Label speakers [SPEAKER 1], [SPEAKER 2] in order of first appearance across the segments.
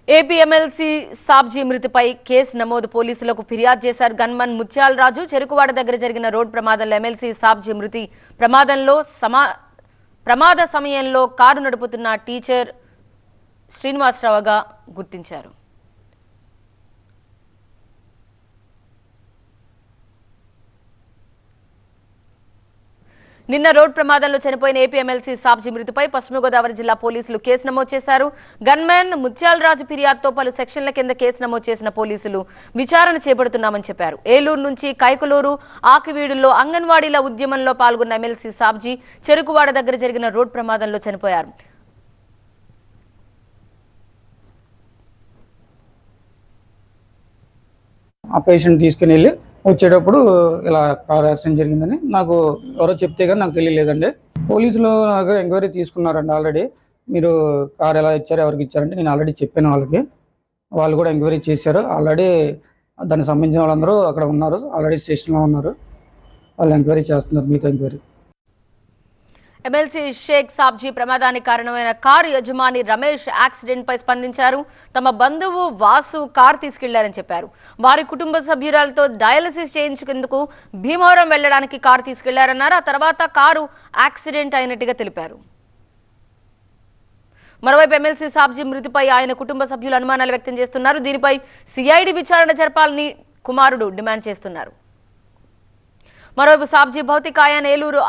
[SPEAKER 1] AP MLC Sabji మృతిపై case నమోదు పోలీసులకు ఫిర్యాదు చేశారు గన్మన్ ముత్యాల రాజు. చెరుకువాడ దగ్గర జరిగిన రోడ్డు ప్రమాదంలో ఎమ్మెల్సీ సాబ్జీ మృతి ప్రమాద సమయంలో కారు నడుపుతున్న టీచర్ శ్రీనివాసరావుగా గుర్తించారు. నిన్న రోడ్ ప్రమాదంలో చనిపోయిన ఏపీ ఎమ్మెల్సీ సాబ్జీ మృతిపై పశ్చిమ గోదావరి జిల్లా పోలీసులు కేసు నమోదు చేశారు. గన్మెన్ ముత్యాల రాజు ఫిర్యాదుతో పలు సెక్షన్ల కింద కేసు నమోదు చేసిన పోలీసులు విచారణ చేపడుతున్నామని చెప్పారు. ఏలూరు నుంచి కైకలూరు ఆకివీడుల్లో అంగన్వాడీల ఉద్యమంలో పాల్గొన్న ఎమ్మెల్సీ సాబ్జీ చెరుకువాడ దగ్గర జరిగిన రోడ్ ప్రమాదంలో చనిపోయారు.
[SPEAKER 2] ఆ పేషెంట్ తీసుకుని వెళ్ళి వచ్చేటప్పుడు ఇలా కార్ యాక్సిడెంట్ జరిగిందని నాకు ఎవరో చెప్తే కానీ నాకు తెలియలేదండి. పోలీసులు దగ్గర ఎంక్వైరీ తీసుకున్నారండి ఆల్రెడీ. మీరు కార్ ఎలా ఇచ్చారు, ఎవరికి ఇచ్చారంటే నేను ఆల్రెడీ చెప్పాను వాళ్ళకి. వాళ్ళు కూడా ఎంక్వైరీ చేశారు. ఆల్రెడీ దానికి సంబంధించిన వాళ్ళందరూ అక్కడ ఉన్నారు, ఆల్రెడీ స్టేషన్లో ఉన్నారు. వాళ్ళు ఎంక్వైరీ చేస్తున్నారు, మీతో ఎంక్వైరీ.
[SPEAKER 1] ఎమ్మెల్సీ షేక్ సాబ్జీ ప్రమాదానికి కారణమైన కారు యజమాని రమేష్ యాక్సిడెంట్ పై స్పందించారు. తమ బంధువు వాసు కారు తీసుకెళ్లారని చెప్పారు. వారి కుటుంబ సభ్యురాలతో డయాలసిస్ చేయించుకుందుకు భీమవరం వెళ్లడానికి కారు తీసుకెళ్లారన్నారు. ఆ తర్వాత కారు యాక్సిడెంట్ అయినట్టుగా తెలిపారు. మరోవైపు ఎమ్మెల్సీ సాబ్జీ మృతిపై ఆయన కుటుంబ సభ్యులు అనుమానాలు వ్యక్తం చేస్తున్నారు. దీనిపై సిఐడి విచారణ జరపాలని కుమారుడు డిమాండ్ చేస్తున్నారు. మరోవైపు సాబ్జీ భౌతికాయాన్ని ఏలూరు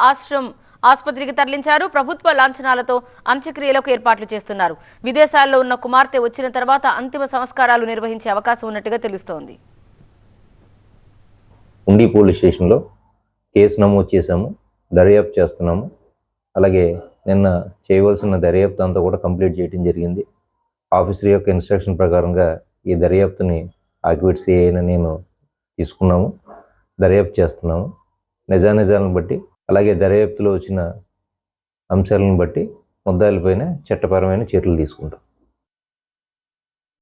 [SPEAKER 1] ఆసుపత్రికి తరలించారు. ప్రభుత్వ లాంఛనాలతో అంత్యక్రియలకు ఏర్పాట్లు చేస్తున్నారు. విదేశాల్లో ఉన్న కుమార్తె వచ్చిన తర్వాత అంతిమ సంస్కారాలు నిర్వహించే అవకాశం ఉన్నట్టుగా తెలుస్తోంది.
[SPEAKER 3] ఉండి పోలీస్ స్టేషన్లో కేసు నమోదు చేశాము, దర్యాప్తు చేస్తున్నాము. అలాగే నిన్న చేయవలసిన దర్యాప్తు అంతా కూడా కంప్లీట్ చేయడం జరిగింది. ఆఫీసర్ యొక్క ఇన్స్ట్రక్షన్ ప్రకారంగా ఈ దర్యాప్తుని ఆక్యువేట్ సిఐని నేను తీసుకున్నాము, దర్యాప్తు చేస్తున్నాము. నిజానిజాలను బట్టి అలాగే దర్యాప్తులో వచ్చిన అంశాలను బట్టి ముద్దాయిలపైన చట్టపరమైన చర్యలు తీసుకుంటాం.